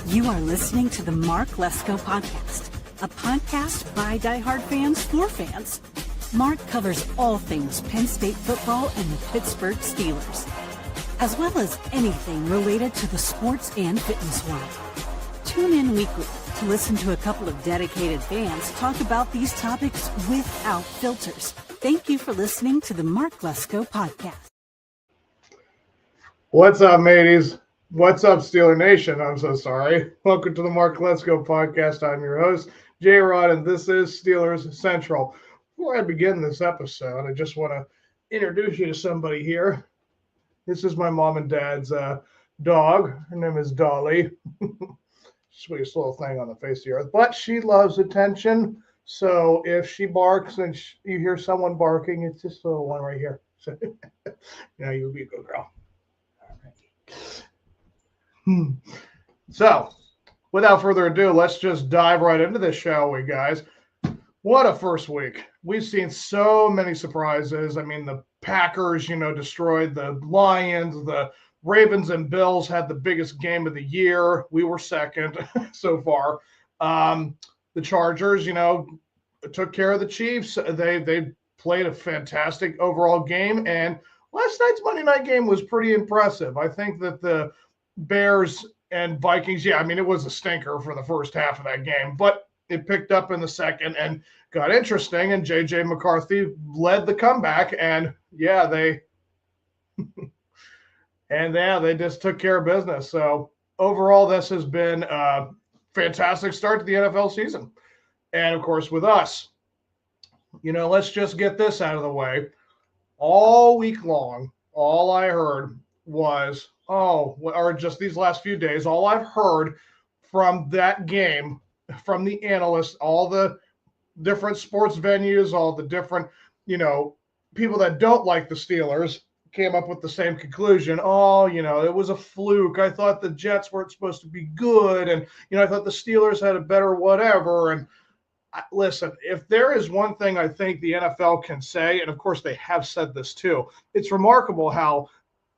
You are listening to the Mark Lesko Podcast, a podcast by diehard fans for fans. Mark covers all things Penn State football and the Pittsburgh Steelers, as well as anything related to the sports and fitness world. Tune in weekly to listen to a couple of dedicated fans talk about these topics without filters. Thank you for listening to the Mark Lesko Podcast. What's up, mateys? What's up, Steeler Nation? I'm so sorry. Welcome to the Mark Lesko Podcast. I'm your host, J-Rod, and this is Steelers Central. Before I begin this episode, I just want to introduce you to somebody here. This is my mom and dad's dog. Her name is Dolly. Sweetest little thing on the face of the earth. But she loves attention. So if she barks and you hear someone barking, it's this little one right here. So, you'll be a good girl. All right. So, without further ado, let's just dive right into this, shall we, guys? What a first week. We've seen so many surprises. I mean, the Packers, destroyed the Lions. The Ravens and Bills had the biggest game of the year. We were second so far. The Chargers, took care of the Chiefs. They played a fantastic overall game. And last night's Monday night game was pretty impressive. I think that the Bears and Vikings, it was a stinker for the first half of that game, but it picked up in the second and got interesting, and J.J. McCarthy led the comeback, and they just took care of business. So overall, this has been a fantastic start to the NFL season. And, of course, with us, let's just get this out of the way. All week long, all I heard was, or just these last few days, all I've heard from that game, from the analysts, all the different sports venues, all the different, people that don't like the Steelers came up with the same conclusion. It was a fluke. I thought the Jets weren't supposed to be good. And, I thought the Steelers had a better whatever. And listen, if there is one thing I think the NFL can say, and of course they have said this too, it's remarkable how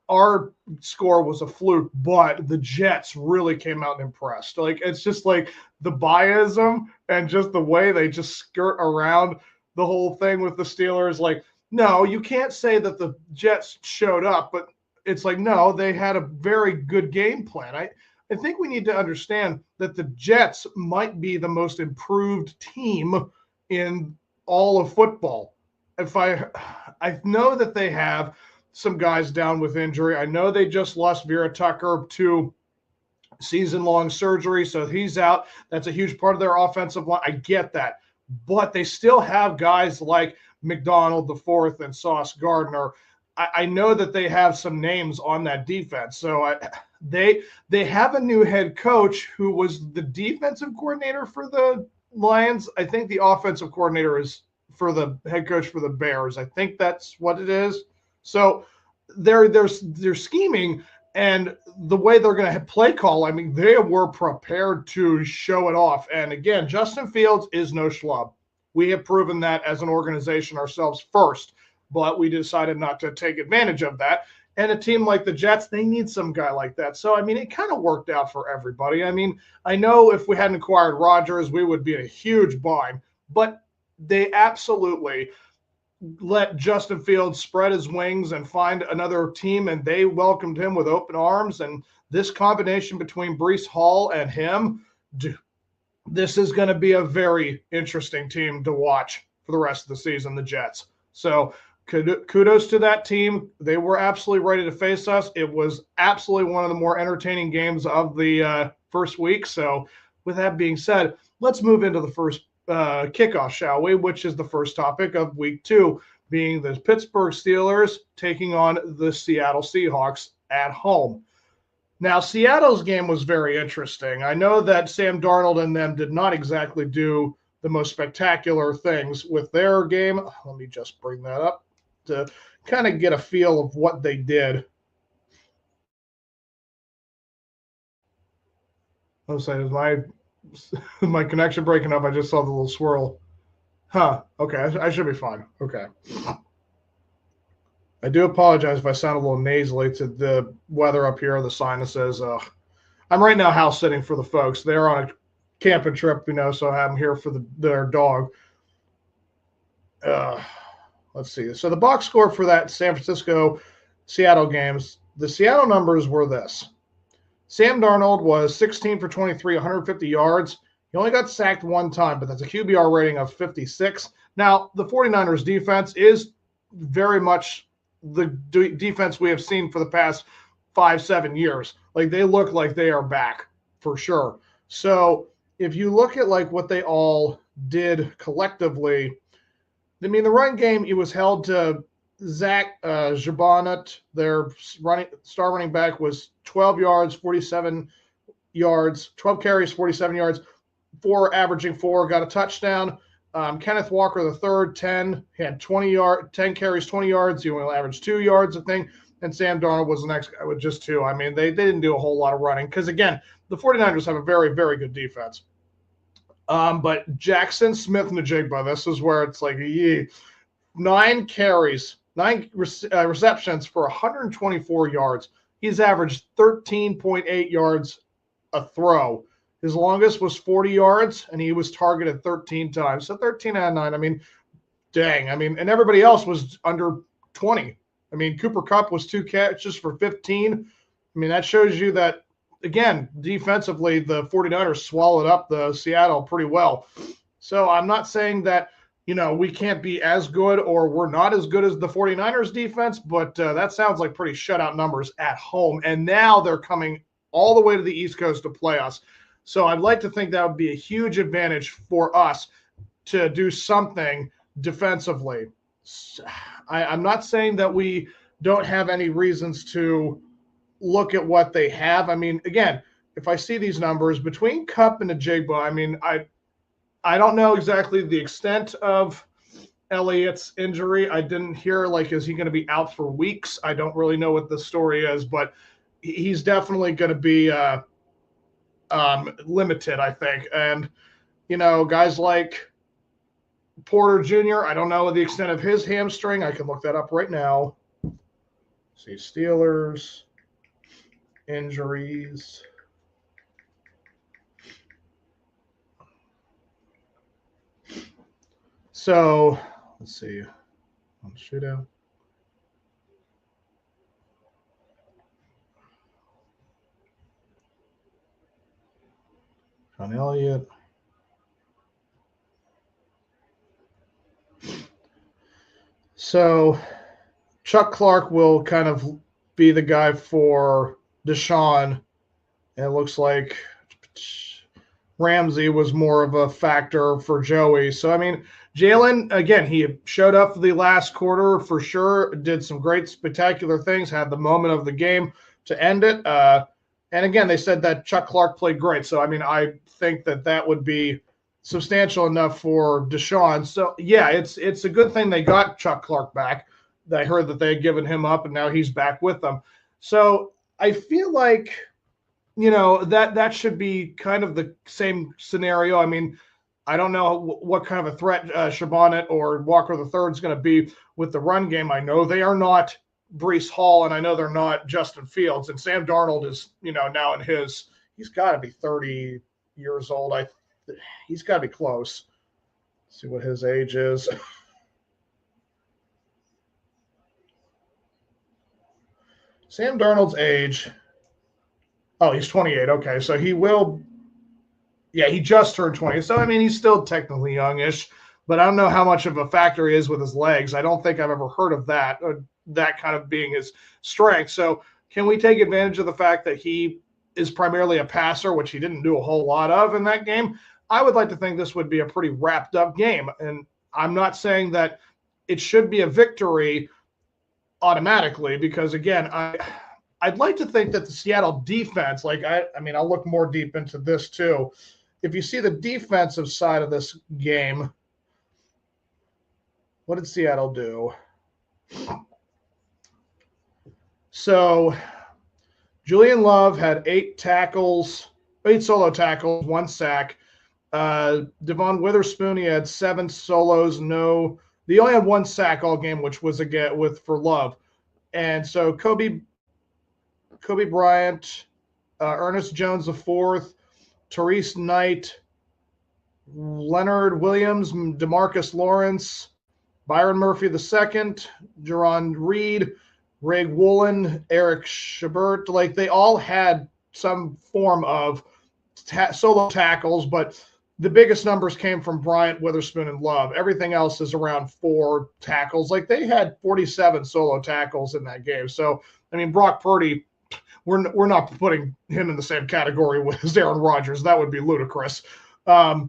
our score was a fluke, but the Jets really came out and impressed. It's just like the biasm and just the way they just skirt around the whole thing with the Steelers. No, you can't say that the Jets showed up, but it's no, they had a very good game plan. I think we need to understand that the Jets might be the most improved team in all of football. I know that they have some guys down with injury. I know they just lost Vera Tucker to season-long surgery, so he's out. That's a huge part of their offensive line. I get that. But they still have guys like McDonald IV and Sauce Gardner. I know that they have some names on that defense. So they have a new head coach who was the defensive coordinator for the Lions. I think the offensive coordinator is for the head coach for the Bears. I think that's what it is. So they're scheming, and the way they're going to play call, they were prepared to show it off. And again, Justin Fields is no schlub. We have proven that as an organization ourselves first, but we decided not to take advantage of that. And a team like the Jets, they need some guy like that. So, it kind of worked out for everybody. I know if we hadn't acquired Rodgers, we would be in a huge bind, but they absolutely let Justin Fields spread his wings and find another team, and they welcomed him with open arms. And this combination between Breece Hall and him, this is going to be a very interesting team to watch for the rest of the season, the Jets. So kudos to that team. They were absolutely ready to face us. It was absolutely one of the more entertaining games of the first week. So with that being said, let's move into the first kickoff, shall we, which is the first topic of week 2, being the Pittsburgh Steelers taking on the Seattle Seahawks at home. Now, Seattle's game was very interesting. I know that Sam Darnold and them did not exactly do the most spectacular things with their game. Let me just bring that up to kind of get a feel of what they did. I was saying, my connection breaking up? I just saw the little swirl. Okay, I should be fine. Okay. I do apologize if I sound a little nasally to the weather up here, the sinuses. I'm right now house sitting for the folks. They're on a camping trip, so I'm here for their dog. Let's see. So the box score for that San Francisco-Seattle games, the Seattle numbers were this. Sam Darnold was 16 for 23, 150 yards. He only got sacked one time, but that's a QBR rating of 56. Now, the 49ers defense is very much the defense we have seen for the past 5-7 years. Like, they look like they are back for sure. So if you look at like what they all did collectively, I mean, the run game, it was held to Zach Jabanut, their star running back, was 12 yards, 47 yards, 12 carries, 47 yards, averaging 4, got a touchdown. Kenneth Walker the third, 10, he had 10 carries, 20 yards. He only averaged 2 yards, I think. And Sam Darnold was the next guy with just 2. I mean, they didn't do a whole lot of running because, again, the 49ers have a very, very good defense. But Jackson Smith-Njigba, this is where it's like, 9 carries, 9 receptions for 124 yards. He's averaged 13.8 yards a throw. His longest was 40 yards, and he was targeted 13 times. So 13 out of 9. I mean, dang. I mean, and everybody else was under 20. I mean, Cooper Kupp was 2 catches for 15. I mean, that shows you that, again, defensively, the 49ers swallowed up the Seattle pretty well. So I'm not saying that, we can't be as good or we're not as good as the 49ers defense, but that sounds like pretty shutout numbers at home. And now they're coming all the way to the East Coast to play us. So I'd like to think that would be a huge advantage for us to do something defensively. I'm not saying that we don't have any reasons to look at what they have. I mean, again, if I see these numbers between Kupp and Njigba, I mean, I don't know exactly the extent of Elliott's injury. I didn't hear, like, is he going to be out for weeks? I don't really know what the story is, but he's definitely going to be limited, I think. And, guys like Porter Jr., I don't know the extent of his hamstring. I can look that up right now. See, Steelers injuries. So, let's see. On shootout. John Elliott. So, Chuck Clark will kind of be the guy for Deshaun. And it looks like Ramsey was more of a factor for Joey. So, I mean, Jalen, again, he showed up for the last quarter for sure, did some great spectacular things, had the moment of the game to end it. And again, they said that Chuck Clark played great. So, I mean, I think that would be substantial enough for Deshaun. So, yeah, it's a good thing they got Chuck Clark back. I heard that they had given him up, and now he's back with them. So, I feel like, that should be kind of the same scenario. I mean, I don't know what kind of a threat Shabanet or Walker III is going to be with the run game. I know they are not Breece Hall, and I know they're not Justin Fields. And Sam Darnold is, now in he's got to be 30 years old. He's got to be close. Let's see what his age is. Sam Darnold's age. Oh, he's 28. Okay, so he will. Yeah, he just turned 20. So, I mean, he's still technically youngish, but I don't know how much of a factor he is with his legs. I don't think I've ever heard of that, or that kind of being his strength. So, can we take advantage of the fact that he is primarily a passer, which he didn't do a whole lot of in that game? I would like to think this would be a pretty wrapped up game. And I'm not saying that it should be a victory automatically, because, again, I'd like to think that the Seattle defense, I mean, I'll look more deep into this too. If you see the defensive side of this game, what did Seattle do? So Julian Love had 8 solo tackles, 1 sack. Devon Witherspoon, he had 7 solos, they only had 1 sack all game, which was for Love. And so Kobe Bryant, Ernest Jones IV, Therese Knight, Leonard Williams, DeMarcus Lawrence, Byron Murphy II, Jerron Reed, Ray Woolen, Eric Shabert. Like, they all had some form of solo tackles, but the biggest numbers came from Bryant, Witherspoon, and Love. Everything else is around 4 tackles. Like, they had 47 solo tackles in that game. So, I mean, Brock Purdy, we're not putting him in the same category with Aaron Rodgers. That would be ludicrous. But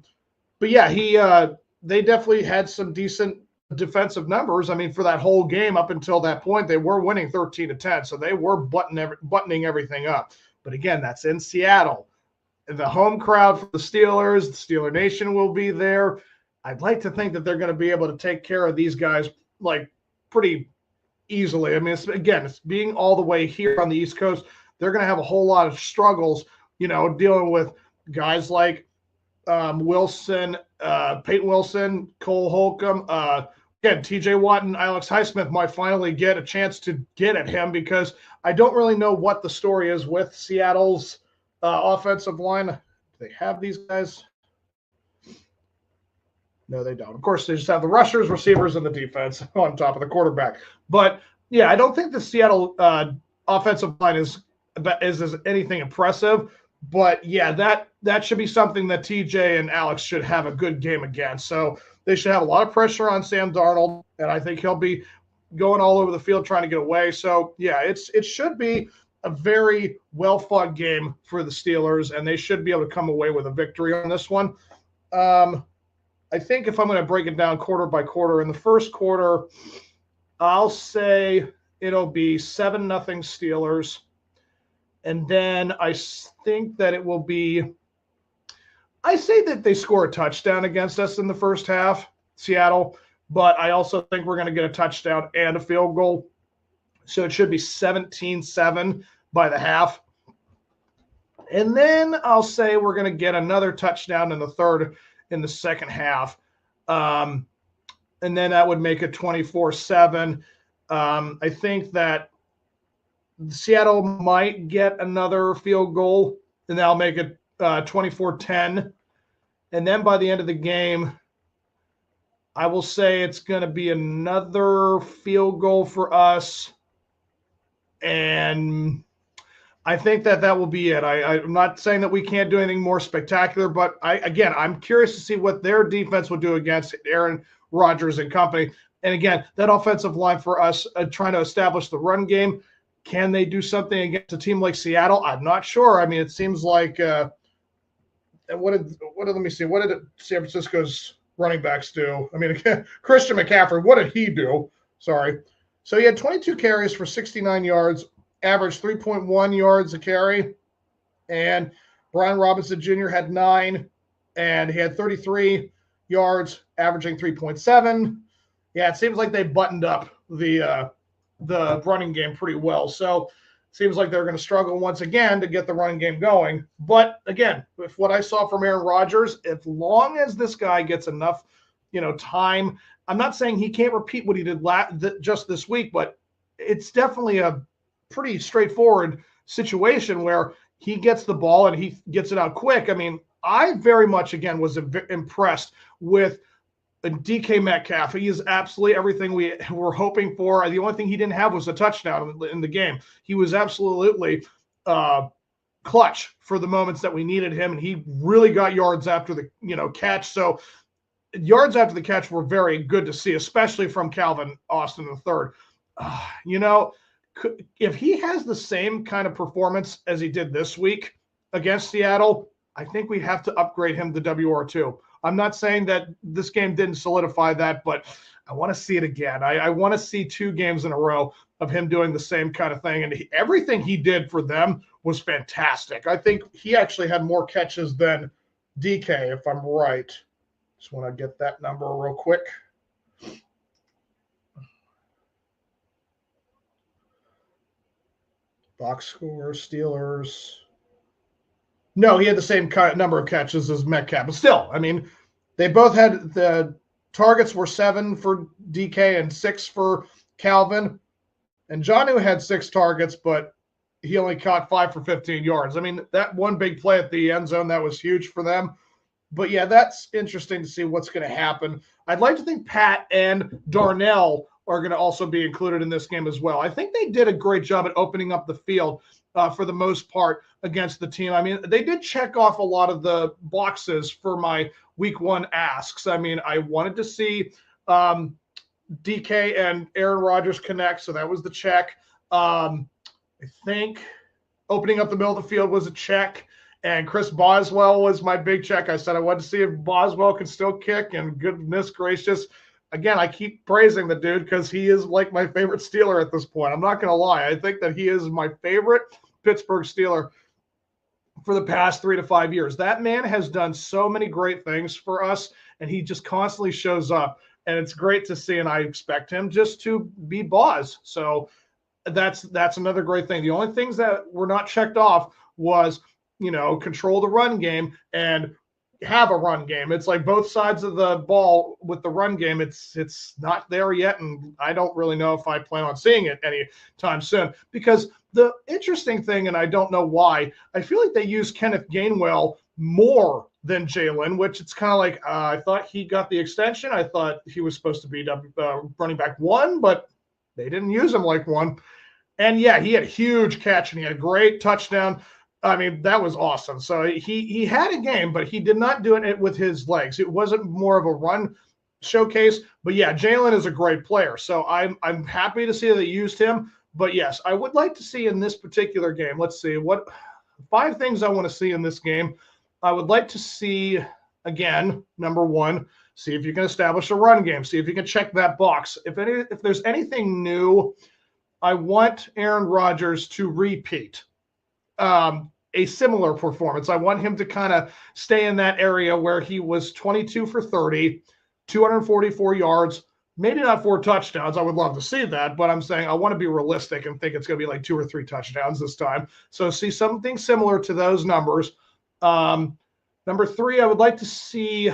yeah, they definitely had some decent defensive numbers. I mean, for that whole game up until that point, they were winning 13-10, so they were buttoning everything up. But again, that's in Seattle. The home crowd for the Steelers, the Steeler Nation will be there. I'd like to think that they're going to be able to take care of these guys like pretty easily. I mean, it's being all the way here on the East Coast. They're going to have a whole lot of struggles, dealing with guys like Wilson, Peyton Wilson, Cole Holcomb. Again, TJ Watt and Alex Highsmith might finally get a chance to get at him, because I don't really know what the story is with Seattle's offensive line. Do they have these guys? No, they don't. Of course, they just have the rushers, receivers, and the defense on top of the quarterback. But yeah, I don't think the Seattle offensive line is anything impressive. But yeah, that should be something that TJ and Alex should have a good game against. So they should have a lot of pressure on Sam Darnold, and I think he'll be going all over the field trying to get away. So yeah, it should be a very well-fought game for the Steelers, and they should be able to come away with a victory on this one. I think if I'm going to break it down quarter by quarter, in the first quarter, I'll say it'll be 7-0 Steelers. And then I think that it will be – I say that they score a touchdown against us in the first half, Seattle, but I also think we're going to get a touchdown and a field goal. So it should be 17-7 by the half. And then I'll say we're going to get another touchdown in the second half. And then that would make it 24-7. I think that Seattle might get another field goal, and that'll make it 24-10. And then by the end of the game, I will say it's going to be another field goal for us. And I think that will be it. I'm not saying that we can't do anything more spectacular, but I'm curious to see what their defense will do against Aaron Rodgers and company. And again, that offensive line for us trying to establish the run game. Can they do something against a team like Seattle? I'm not sure. I mean, it seems like what did San Francisco's running backs do? I mean, Christian McCaffrey, what did he do? Sorry. So he had 22 carries for 69 yards, averaged 3.1 yards a carry. And Brian Robinson Jr. had 9, and he had 33 yards, averaging 3.7. Yeah, it seems like they buttoned up the running game pretty well. So it seems like they're going to struggle once again to get the running game going. But again, with what I saw from Aaron Rodgers, as long as this guy gets enough, time, I'm not saying he can't repeat what he did just this week, but it's definitely a pretty straightforward situation where he gets the ball and he gets it out quick. I mean, I very much, again, was impressed with DK Metcalf. He is absolutely everything we were hoping for. The only thing he didn't have was a touchdown in the game. He was absolutely clutch for the moments that we needed him, and he really got yards after the catch. So yards after the catch were very good to see, especially from Calvin Austin III. If he has the same kind of performance as he did this week against Seattle, I think we have to upgrade him to WR2. I'm not saying that this game didn't solidify that, but I want to see it again. I want to see 2 games in a row of him doing the same kind of thing. And everything he did for them was fantastic. I think he actually had more catches than DK, if I'm right. Just want to get that number real quick. Box score, Steelers. No, he had the same number of catches as Metcalf. But still, I mean, they both had the targets were 7 for DK and 6 for Calvin. And Jonnu had 6 targets, but he only caught 5 for 15 yards. I mean, that one big play at the end zone, that was huge for them. But yeah, that's interesting to see what's going to happen. I'd like to think Pat and Darnell are going to also be included in this game as well. I think they did a great job at opening up the field for the most part against the team. I mean, they did check off a lot of the boxes for my week 1 asks. I mean, I wanted to see DK and Aaron Rodgers connect, so that was the check. I think opening up the middle of the field was a check. And Chris Boswell was my big check. I said I wanted to see if Boswell could still kick, and goodness gracious. Again, I keep praising the dude because he is like my favorite Steeler at this point. I'm not going to lie. I think that he is my favorite Pittsburgh Steeler for the past 3 to 5 years. That man has done so many great things for us, and he just constantly shows up. And it's great to see, and I expect him just to be Boz. So that's another great thing. The only things that were not checked off was – control the run game and have a run game. It's like both sides of the ball with the run game. It's not there yet. And I don't really know if I plan on seeing it anytime soon, because the interesting thing, and I don't know why, I feel like they use Kenneth Gainwell more than Jalen, which it's kind of like, I thought he got the extension. I thought he was supposed to be running back 1, but they didn't use him like 1. And yeah, he had a huge catch and he had a great touchdown. I mean, that was awesome. So he had a game, but he did not do it with his legs. It wasn't more of a run showcase. But yeah, Jalen is a great player. So I'm happy to see that they used him. But yes, I would like to see in this particular game. Let's see what 5 things I want to see in this game. I would like to see, again, number 1, see if you can establish a run game. See if you can check that box. If there's anything new, I want Aaron Rodgers to repeat a similar performance. I want him to kind of stay in that area where he was 22 for 30, 244 yards, maybe not 4 touchdowns. I would love to see that, but I'm saying I want to be realistic and think it's going to be like 2 or 3 touchdowns this time. So see something similar to those numbers. Number 3, I would like to see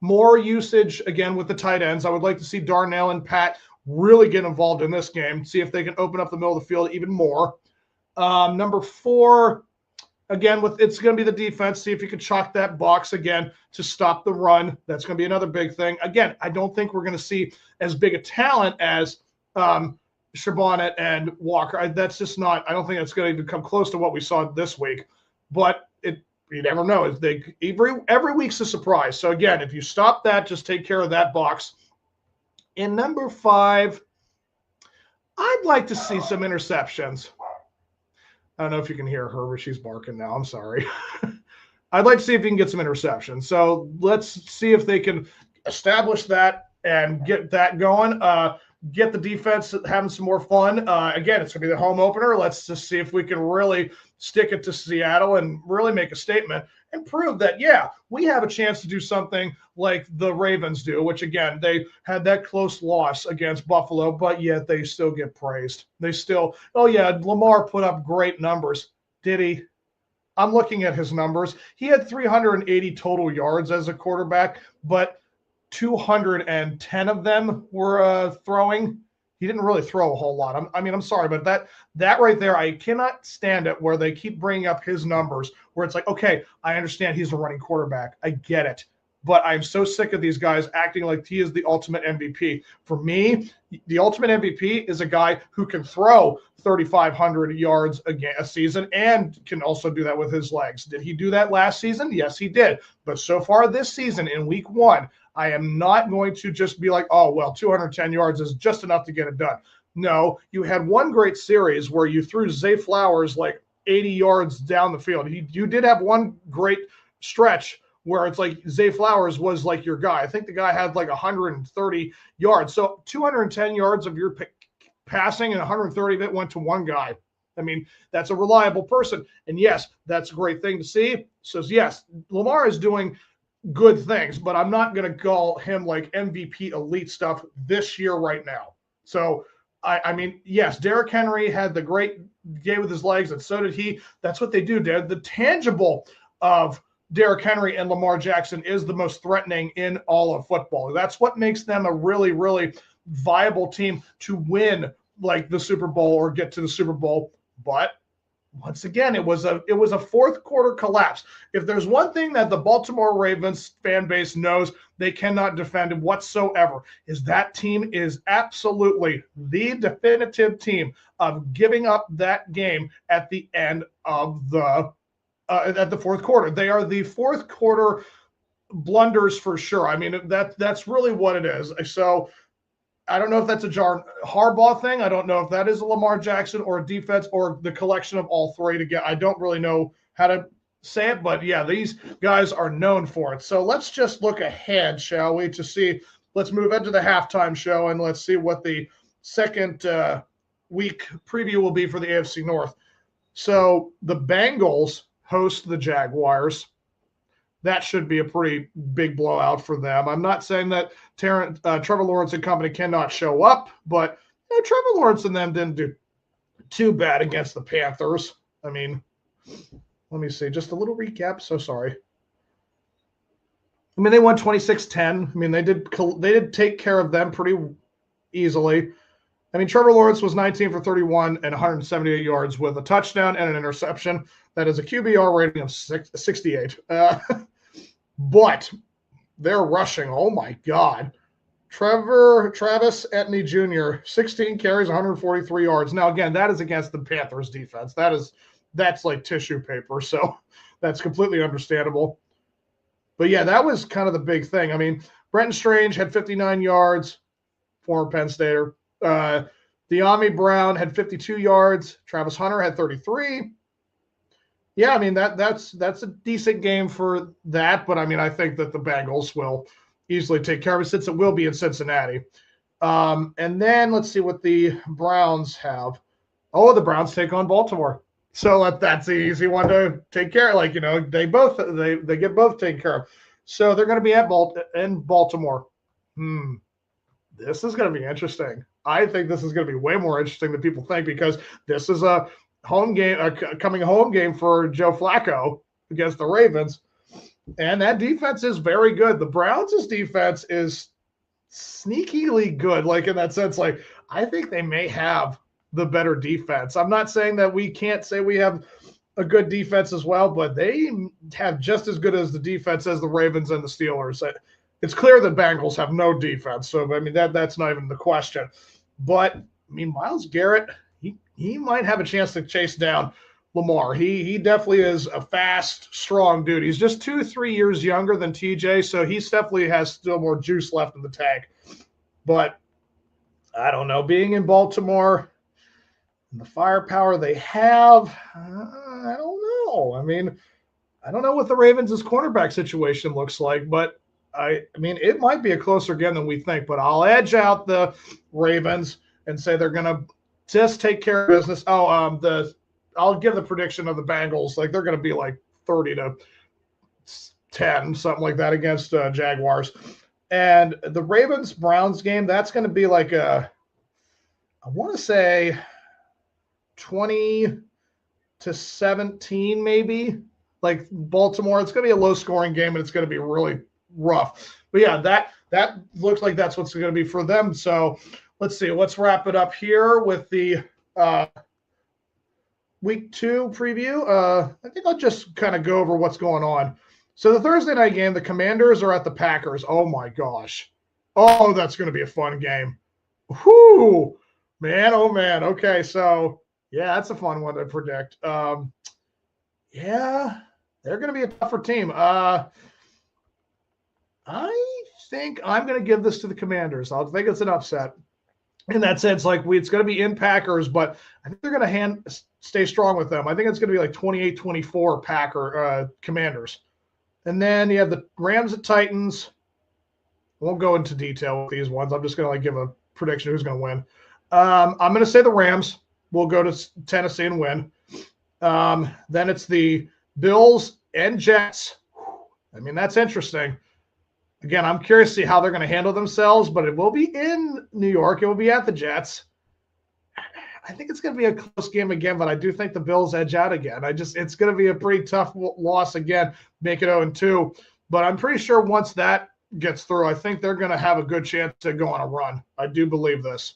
more usage again with the tight ends. I would like to see Darnell and Pat really get involved in this game, see if they can open up the middle of the field even more. Number 4, again, it's going to be the defense. See if you can chalk that box again to stop the run. That's going to be another big thing. Again, I don't think we're going to see as big a talent as Shabbat and Walker. That's just not – I don't think it's going to even come close to what we saw this week. But you never know. Every week's a surprise. So, again, if you stop that, just take care of that box. In number 5, I'd like to see some interceptions. I don't know if you can hear her, but she's barking now. I'm sorry. I'd like to see if you can get some interceptions. So let's see if they can establish that and get that going. Get the defense having some more fun. Again, it's going to be the home opener. Let's just see if we can really stick it to Seattle and really make a statement and prove that, yeah, we have a chance to do something like the Ravens do, which, again, they had that close loss against Buffalo, but yet they still get praised. They still, oh, yeah, Lamar put up great numbers. Did he? I'm looking at his numbers. He had 380 total yards as a quarterback, but 210 of them were throwing. He didn't really throw a whole lot. I'm sorry, but that right there, I cannot stand it where they keep bringing up his numbers where it's like, okay, I understand he's a running quarterback. I get it. But I'm so sick of these guys acting like he is the ultimate MVP. For me, the ultimate MVP is a guy who can throw 3,500 yards a season and can also do that with his legs. Did he do that last season? Yes, he did. But so far this season, in week 1, I am not going to just be like, oh, well, 210 yards is just enough to get it done. No, you had one great series where you threw Zay Flowers like 80 yards down the field. You did have one great stretch where it's like Zay Flowers was like your guy. I think the guy had like 130 yards. So 210 yards of your passing and 130 of it went to one guy. I mean, that's a reliable person. And yes, that's a great thing to see. So yes, Lamar is doing good things, but I'm not going to call him like MVP elite stuff this year right now. So, I mean, yes, Derrick Henry had the great game with his legs, and so did he. That's what they do, Dad. The tangible of Derrick Henry and Lamar Jackson is the most threatening in all of football. That's what makes them a really, really viable team to win like the Super Bowl or get to the Super Bowl. But once again, it was a fourth quarter collapse. If there's one thing that the Baltimore Ravens fan base knows they cannot defend whatsoever, is that team is absolutely the definitive team of giving up that game at the end of the fourth quarter. They are the fourth quarter blunders for sure. I mean, that's really what it is. So I don't know if that's a Harbaugh thing. I don't know if that is a Lamar Jackson or a defense or the collection of all three together. I don't really know how to say it, but yeah, these guys are known for it. So let's just look ahead, shall we, to see. Let's move into the halftime show and let's see what the second week preview will be for the AFC North. So the Bengals host the Jaguars. That should be a pretty big blowout for them. I'm not saying that Trevor Lawrence and company cannot show up, but Trevor Lawrence and them didn't do too bad against the Panthers. I mean, let me see. Just a little recap. So sorry. I mean, they won 26-10. I mean, they did take care of them pretty easily. I mean, Trevor Lawrence was 19 for 31 and 178 yards with a touchdown and an interception. That is a QBR rating of 68. But they're rushing. Oh, my God. Travis Etienne Jr., 16 carries, 143 yards. Now, again, that is against the Panthers defense. That's like tissue paper, so that's completely understandable. But, yeah, that was kind of the big thing. I mean, Brenton Strange had 59 yards, former Penn Stater. De'Ami Brown had 52 yards. Travis Hunter had 33. Yeah, I mean, that's a decent game for that. But, I mean, I think that the Bengals will easily take care of it since it will be in Cincinnati. And then let's see what the Browns have. Oh, the Browns take on Baltimore. So that's the easy one to take care of. Like, they get both taken care of. So they're going to be in Baltimore. This is going to be interesting. I think this is going to be way more interesting than people think because this is a home game, coming home game for Joe Flacco against the Ravens. And that defense is very good. The Browns' defense is sneakily good, like in that sense. Like, I think they may have the better defense. I'm not saying that we can't say we have a good defense as well, but they have just as good as the defense as the Ravens and the Steelers. It's clear that Bengals have no defense. So, I mean, that's not even the question. But, I mean, Myles Garrett, he might have a chance to chase down Lamar. He definitely is a fast, strong dude. He's just 2-3 years younger than TJ, so he definitely has still more juice left in the tank. But I don't know. Being in Baltimore, and the firepower they have, I don't know. I mean, I don't know what the Ravens' cornerback situation looks like, but I mean, it might be a closer game than we think. But I'll edge out the Ravens and say they're going to just take care of business. I'll give the prediction of the Bengals. Like, they're going to be like 30-10, something like that against Jaguars. And the Ravens-Browns game, that's going to be like I want to say 20-17 maybe. Like Baltimore, it's going to be a low-scoring game, and it's going to be really rough. But, yeah, that looks like that's what's going to be for them. So, let's see. Let's wrap it up here with the Week 2 preview. I think I'll just kind of go over what's going on. So the Thursday night game, the Commanders are at the Packers. Oh, my gosh. Oh, that's going to be a fun game. Whoo, man, oh, man. Okay, so, yeah, that's a fun one to predict. Yeah, they're going to be a tougher team. I think I'm going to give this to the Commanders. I think it's an upset. In that sense, like it's going to be in Packers, but I think they're going to stay strong with them. I think it's going to be like 28-24 Commanders. And then you have the Rams at Titans. I won't go into detail with these ones. I'm just going to give a prediction who's going to win. I'm going to say the Rams will go to Tennessee and win. Then it's the Bills and Jets. I mean, that's interesting. Again, I'm curious to see how they're going to handle themselves, but it will be in New York. It will be at the Jets. I think it's going to be a close game again, but I do think the Bills edge out again. It's going to be a pretty tough loss again, make it 0-2. But I'm pretty sure once that gets through, I think they're going to have a good chance to go on a run. I do believe this.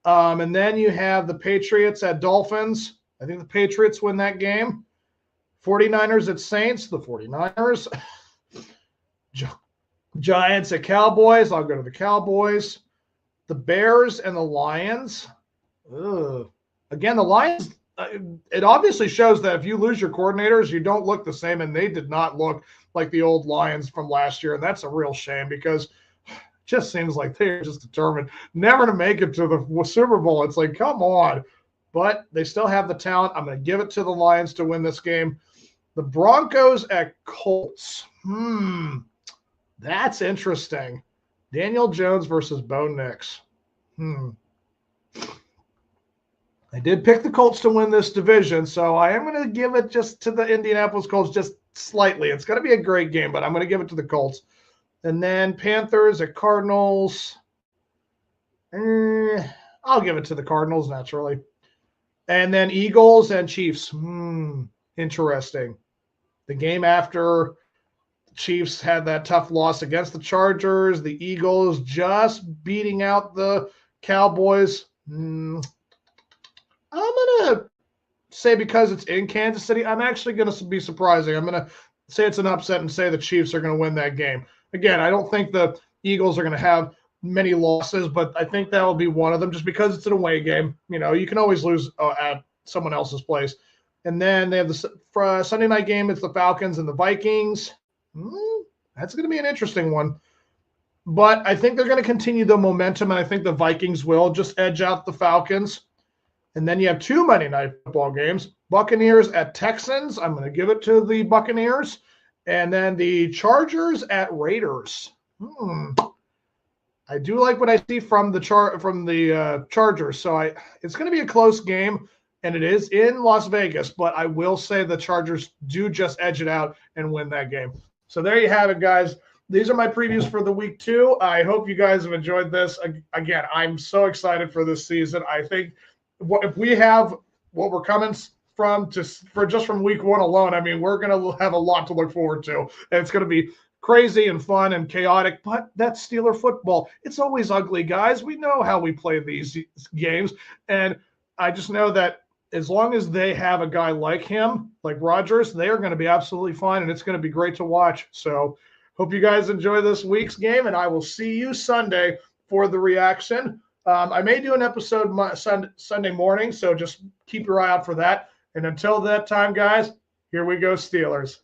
And then you have the Patriots at Dolphins. I think the Patriots win that game. 49ers at Saints, the 49ers. Giants at Cowboys, I'll go to the Cowboys. The Bears and the Lions. Ugh. Again, the Lions, it obviously shows that if you lose your coordinators, you don't look the same, and they did not look like the old Lions from last year, and that's a real shame because it just seems like they're just determined never to make it to the Super Bowl. It's like, come on. But they still have the talent. I'm going to give it to the Lions to win this game. The Broncos at Colts. That's interesting. Daniel Jones versus Bo Nix. I did pick the Colts to win this division, so I am going to give it just to the Indianapolis Colts just slightly. It's going to be a great game, but I'm going to give it to the Colts. And then Panthers at Cardinals. I'll give it to the Cardinals, naturally. And then Eagles and Chiefs. Interesting. The game after the Chiefs had that tough loss against the Chargers, the Eagles just beating out the Cowboys. I'm going to say because it's in Kansas City, I'm actually going to be surprising. I'm going to say it's an upset and say the Chiefs are going to win that game. Again, I don't think the Eagles are going to have many losses, but I think that will be one of them just because it's an away game. You know, you can always lose at someone else's place. And then they have the Sunday night game. It's the Falcons and the Vikings. That's going to be an interesting one. But I think they're going to continue the momentum, and I think the Vikings will just edge out the Falcons. And then you have two Monday night football games. Buccaneers at Texans. I'm going to give it to the Buccaneers. And then the Chargers at Raiders. I do like what I see from the Chargers. So it's going to be a close game, and it is in Las Vegas. But I will say the Chargers do just edge it out and win that game. So there you have it, guys. These are my previews for the week 2. I hope you guys have enjoyed this. Again, I'm so excited for this season. I think if we have what we're coming from just from week 1 alone, I mean, we're going to have a lot to look forward to. And it's going to be crazy and fun and chaotic, but that's Steeler football. It's always ugly, guys. We know how we play these games. And I just know that as long as they have a guy like him, like Rodgers, they are going to be absolutely fine, and it's going to be great to watch. So hope you guys enjoy this week's game, and I will see you Sunday for the reaction. I may do an episode Sunday morning, so just keep your eye out for that. And until that time, guys, here we go, Steelers.